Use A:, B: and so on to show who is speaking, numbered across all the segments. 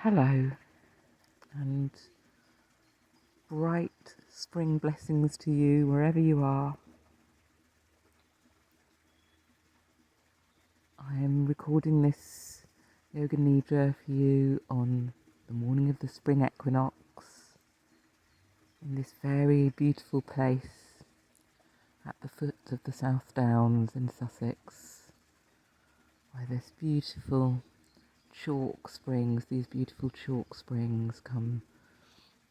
A: Hello, and bright spring blessings to you wherever you are. I am recording this Yoga Nidra for you on the morning of the spring equinox in this very beautiful place at the foot of the South Downs in Sussex, where this beautiful these beautiful chalk springs come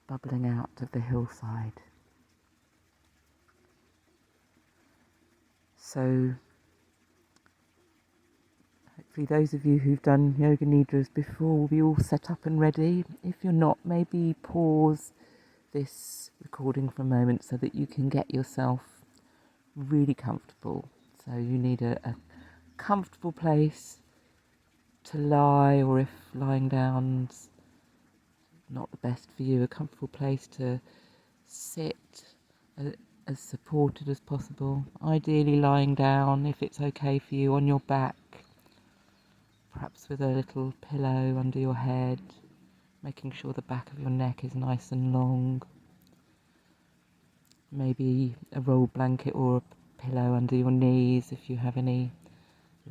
A: bubbling out of the hillside. So hopefully those of you who've done Yoga Nidras before will be all set up and ready. If you're not, maybe pause this recording for a moment so that you can get yourself really comfortable. So you need a comfortable place to lie, or if lying down's not the best for you, a comfortable place to sit as supported as possible. Ideally lying down, if it's okay for you, on your back, perhaps with a little pillow under your head, making sure the back of your neck is nice and long. Maybe a rolled blanket or a pillow under your knees if you have any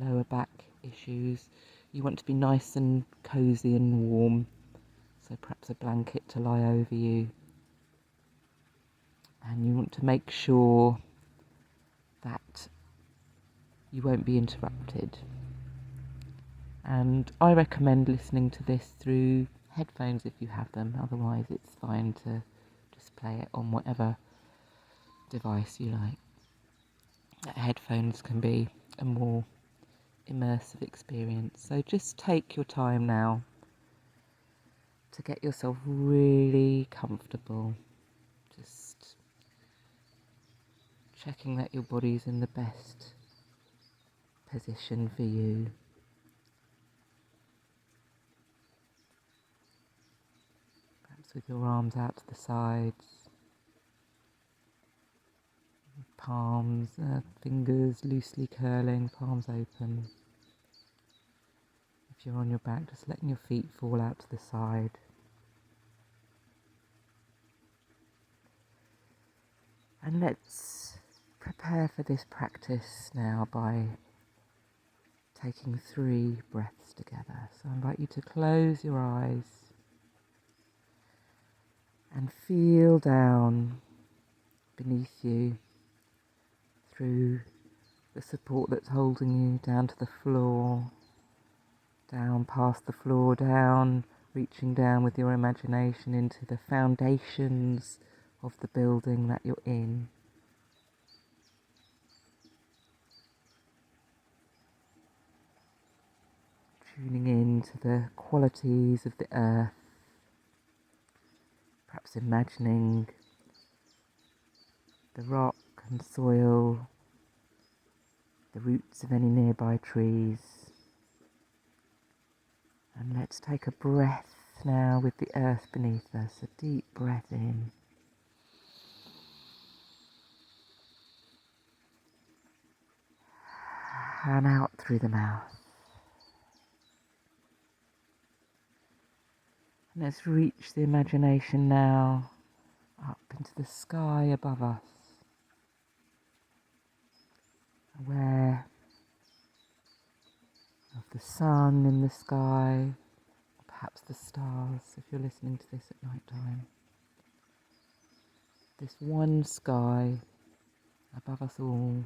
A: lower back issues. You want to be nice and cosy and warm, so perhaps a blanket to lie over you. And you want to make sure that you won't be interrupted. And I recommend listening to this through headphones if you have them. Otherwise it's fine to just play it on whatever device you like. Headphones can be a more immersive experience. So just take your time now to get yourself really comfortable. Just checking that your body's in the best position for you. Perhaps with your arms out to the sides, palms, fingers loosely curling, palms open. If you're on your back, just letting your feet fall out to the side. And let's prepare for this practice now by taking 3 breaths together. So I invite you to close your eyes and feel down beneath you through the support that's holding you down to the floor, down past the floor, down, reaching down with your imagination into the foundations of the building that you're in. Tuning in to the qualities of the earth, perhaps imagining the rock and soil, the roots of any nearby trees. And let's take a breath now with the earth beneath us, a deep breath in. And out through the mouth. And let's reach the imagination now up into the sky above us, aware of the sun in the sky, or perhaps the stars if you're listening to this at night time. This one sky above us all,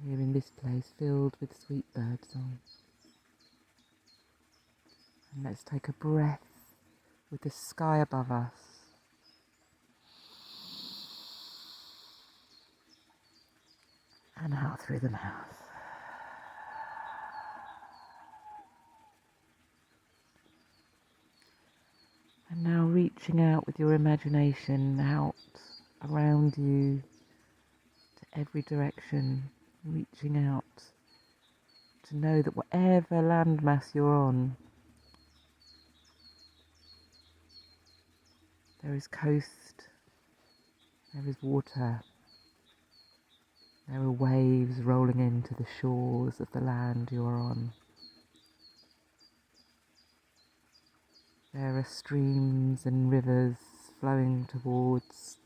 A: here in this place filled with sweet bird song. And let's take a breath with the sky above us. And out through the mouth. And now reaching out with your imagination out around you to every direction, reaching out to know that whatever landmass you're on, there is coast, there is water, there are waves rolling into the shores of the land you're on. There are streams and rivers flowing towards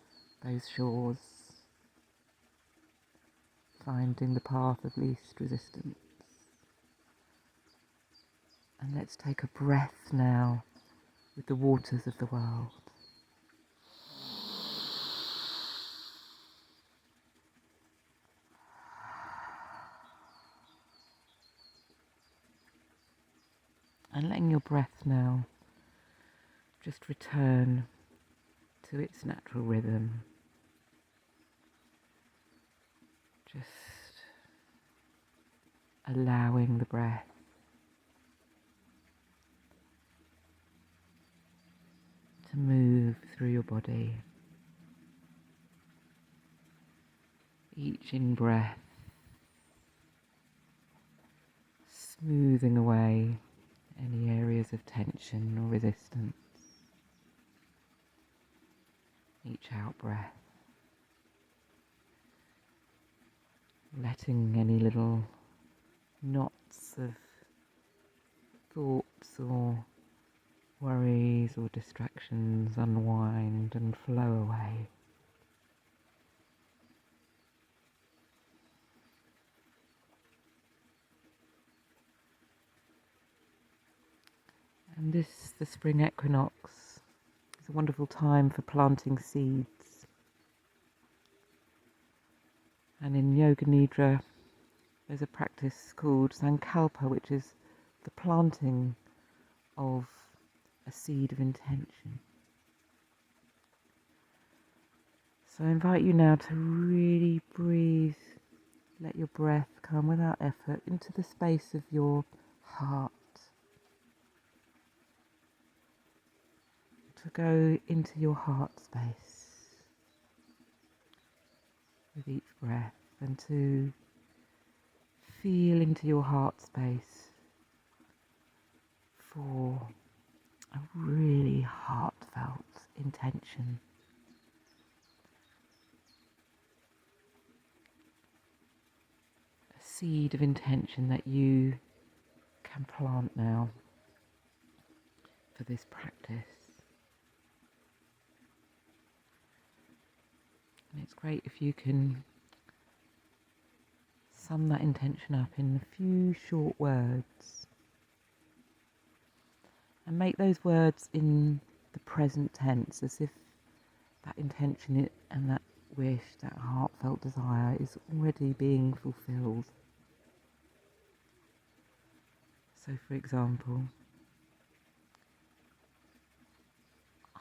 A: those shores, finding the path of least resistance. And let's take a breath now with the waters of the world. And letting your breath now just return to its natural rhythm. Just allowing the breath to move through your body. Each in-breath smoothing away any areas of tension or resistance. Each out-breath letting any little knots of thoughts or worries or distractions unwind and flow away. And the spring equinox, is a wonderful time for planting seeds. And in Yoga Nidra, there's a practice called Sankalpa, which is the planting of a seed of intention. So I invite you now to really breathe, let your breath come without effort into the space of your heart, to go into your heart space with each breath, and to feel into your heart space for a really heartfelt intention. A seed of intention that you can plant now for this practice. And it's great if you can sum that intention up in a few short words and make those words in the present tense, as if that intention and that wish, that heartfelt desire is already being fulfilled. So for example,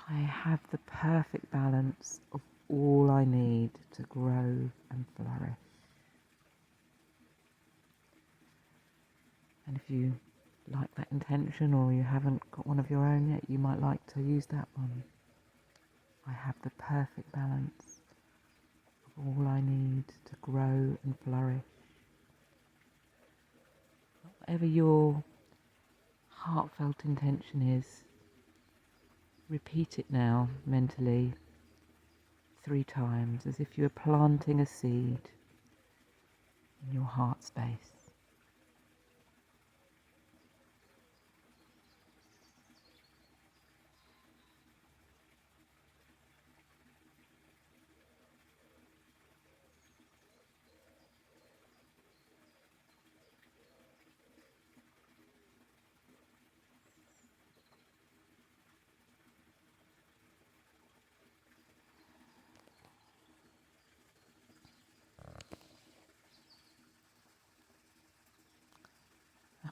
A: I have the perfect balance of all I need to grow and flourish. And if you like that intention, or you haven't got one of your own yet, you might like to use that one. I have the perfect balance of all I need to grow and flourish. Whatever your heartfelt intention is, repeat it now mentally 3 times, as if you were planting a seed in your heart space.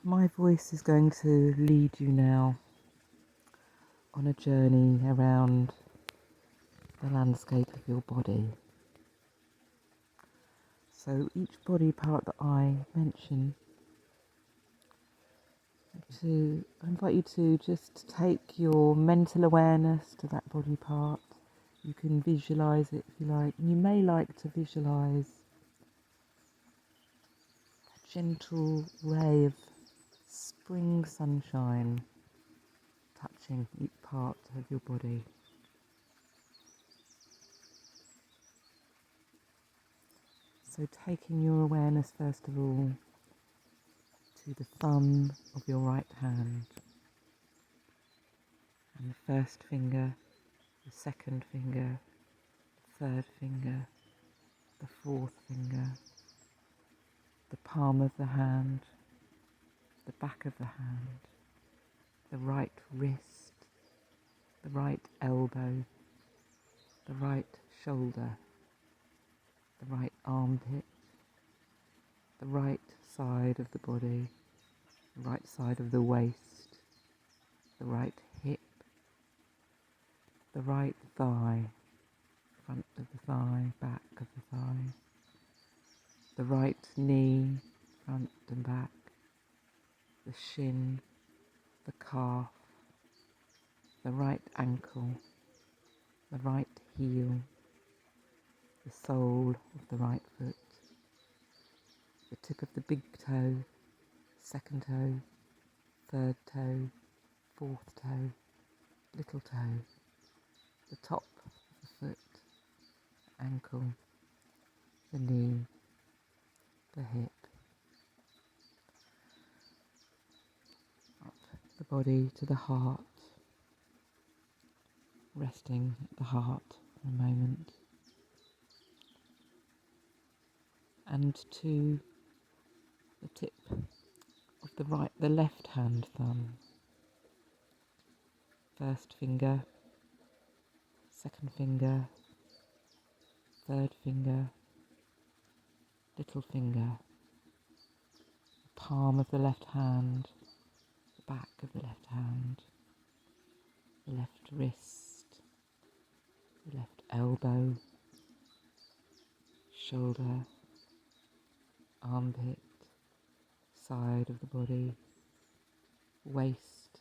A: My voice is going to lead you now on a journey around the landscape of your body. So each body part that I mention, I invite you to just take your mental awareness to that body part. You can visualise it if you like, and you may like to visualise a gentle ray of spring sunshine touching each part of your body. So taking your awareness first of all to the thumb of your right hand, And the first finger, the second finger, the third finger, the fourth finger, the palm of the hand, the back of the hand, the right wrist, the right elbow, the right shoulder, the right armpit, the right side of the body, the right side of the waist, the right hip, the right thigh, front of the thigh, back of the thigh, the right knee, front and back, the shin, the calf, the right ankle, the right heel, the sole of the right foot, the tip of the big toe, second toe, third toe, fourth toe, little toe, the top of the foot, ankle, the knee, the hip, up the body to the heart, resting at the heart for a moment, and to the tip of the left hand thumb, first finger, second finger, third finger, little finger, the palm of the left hand, the back of the left hand, the left wrist, the left elbow, shoulder, armpit, side of the body, waist,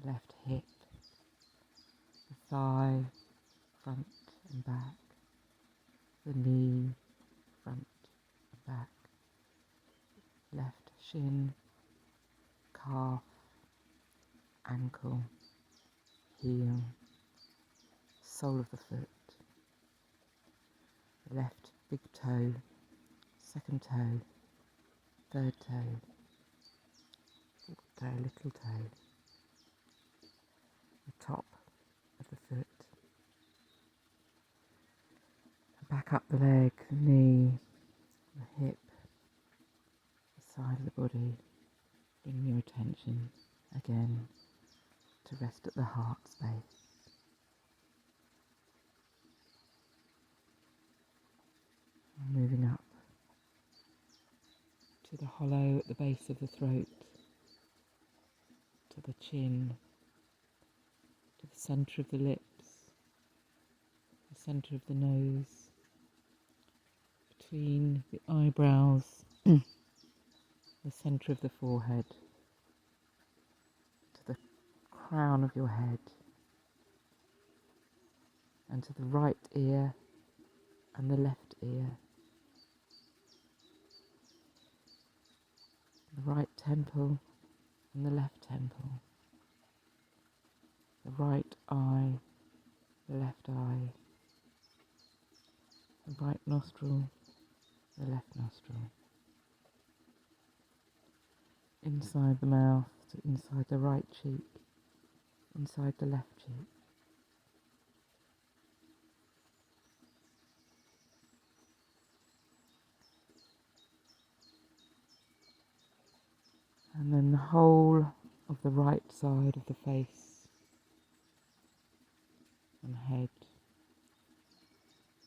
A: the left hip, the thigh, front and back, the knee, front and back, left shin, calf, ankle, heel, sole of the foot, the left big toe, second toe, third toe, fourth toe, little toe, the top of the foot, and back up the leg, the knee, the hip, the side of the body. Bring your attention again to rest at the heart space. Moving up to the hollow at the base of the throat, to the chin, to the centre of the lips, the centre of the nose, between the eyebrows, the centre of the forehead, to the crown of your head, and to the right ear and the left ear, the right temple and the left temple, the right eye, the left eye, the right nostril, the left nostril, inside the mouth to inside the right cheek, inside the left cheek. And then the whole of the right side of the face and head,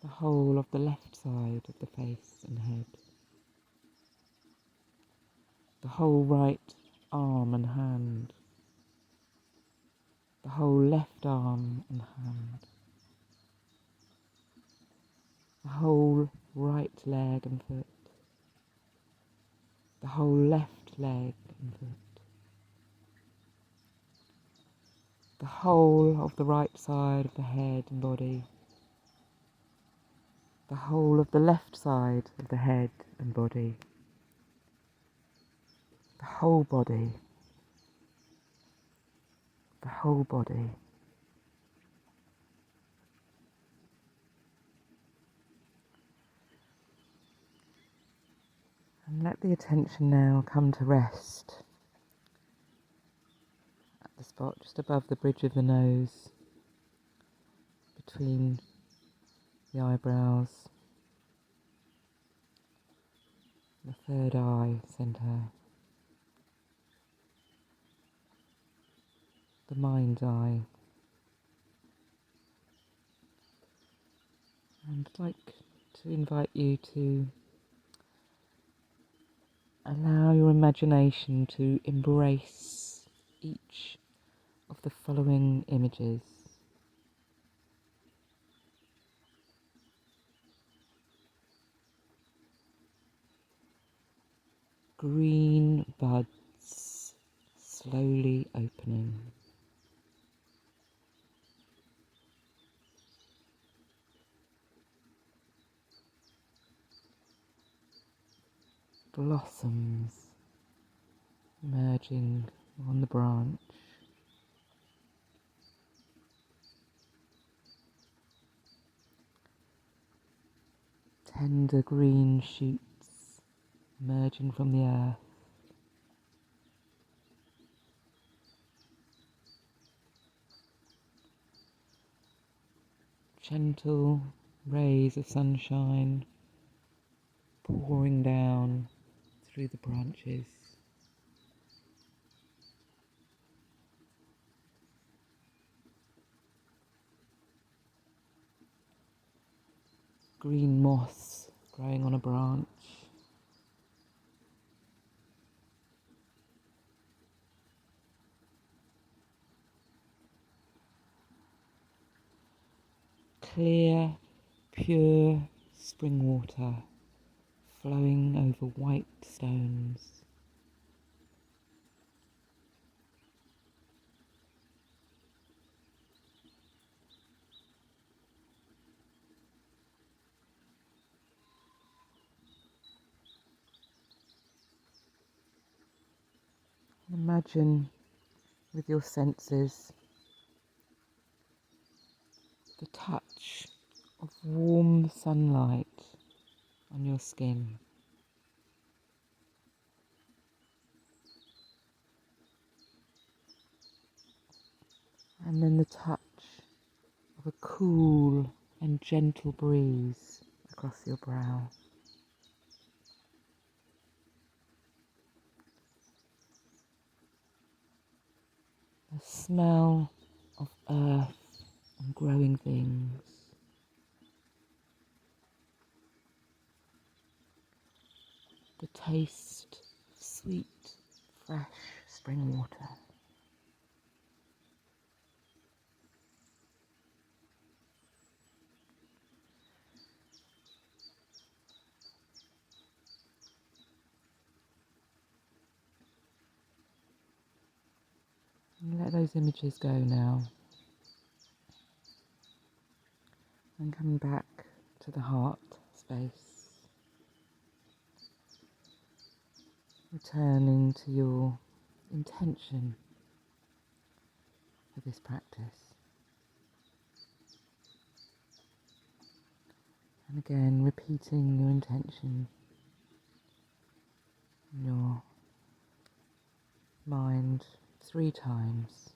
A: the whole of the left side of the face and head, the whole right arm and hand, the whole left arm and hand, the whole right leg and foot, the whole left leg and foot, the whole of the right side of the head and body, the whole of the left side of the head and body, the whole body, the whole body. And let the attention now come to rest at the spot just above the bridge of the nose, between the eyebrows, the third eye centre, the mind's eye. And I'd like to invite you to allow your imagination to embrace each of the following images. Green buds slowly opening. Blossoms emerging on the branch. Tender green shoots emerging from the earth. Gentle rays of sunshine pouring down through the branches. Green moss growing on a branch. Clear, pure spring water flowing over white stones. Imagine with your senses the touch of warm sunlight on your skin. And then the touch of a cool and gentle breeze across your brow. The smell of earth and growing things. The taste of sweet, fresh spring water. And let those images go now. And come back to the heart space. Returning to your intention for this practice. And again, repeating your intention in your mind 3 times.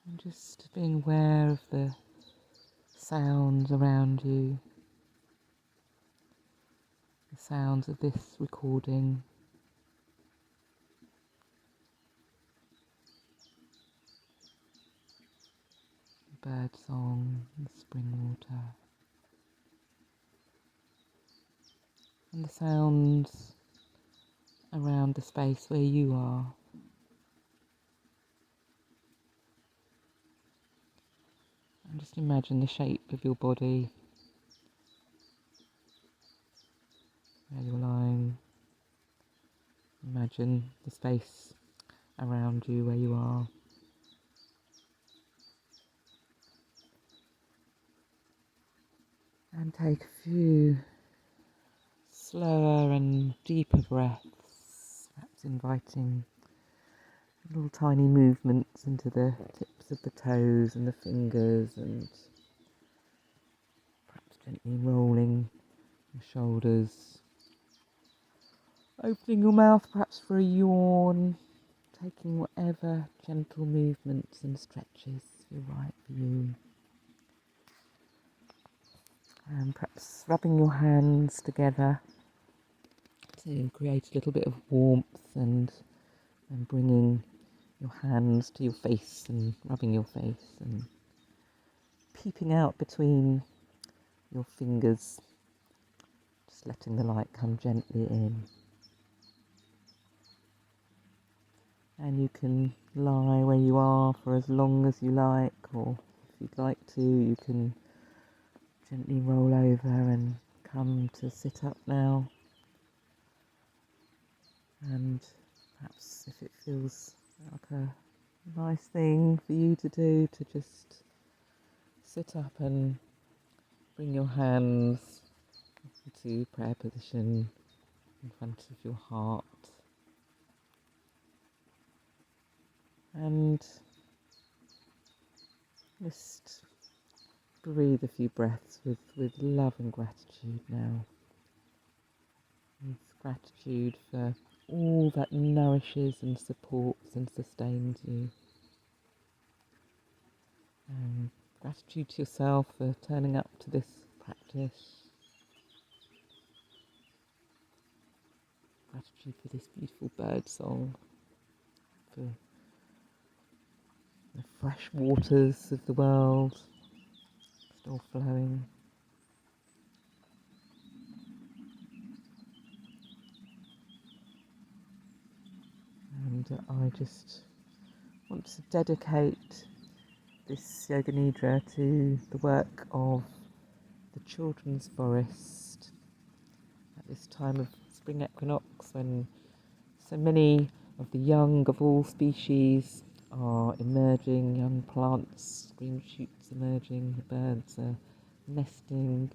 A: And just being aware of the sounds around you, the sounds of this recording. Bird song, the spring water, and the sounds around the space where you are. And just imagine the shape of your body, where you're lying. Imagine the space around you where you are. And take a few slower and deeper breaths, perhaps inviting little tiny movements into the tips of the toes and the fingers, and perhaps gently rolling your shoulders, opening your mouth perhaps for a yawn, taking whatever gentle movements and stretches feel right for you. And perhaps rubbing your hands together to create a little bit of warmth, and bringing your hands to your face and rubbing your face and peeping out between your fingers, just letting the light come gently in. And you can lie where you are for as long as you like, or if you'd like to, you can gently roll over and come to sit up now. And perhaps if it feels like a nice thing for you to do, to just sit up and bring your hands into prayer position in front of your heart. And just breathe a few breaths with love and gratitude now. With gratitude for all that nourishes and supports and sustains you. Gratitude to yourself for turning up to this practice. Gratitude for this beautiful bird song, for the fresh waters of the world still flowing. And I just want to dedicate this Yoga Nidra to the work of the children's forest at this time of spring equinox, when so many of the young of all species are emerging, young plants, green shoots emerging, the birds are nesting,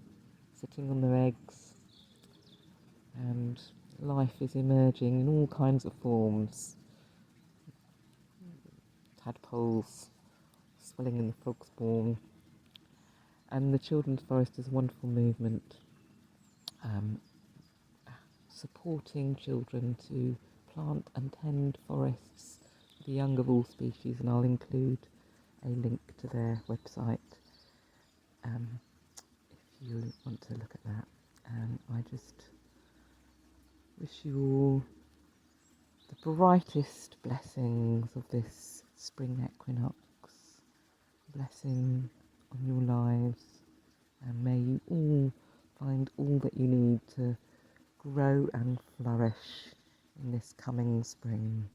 A: sitting on their eggs, and life is emerging in all kinds of forms. Tadpoles swelling in the frog spawn. And the Children's Forest is a wonderful movement supporting children to plant and tend forests for the young of all species, and I'll include a link to their website if you want to look at that. And I just wish you all the brightest blessings of this spring equinox, blessing on your lives, and may you all find all that you need to grow and flourish in this coming spring.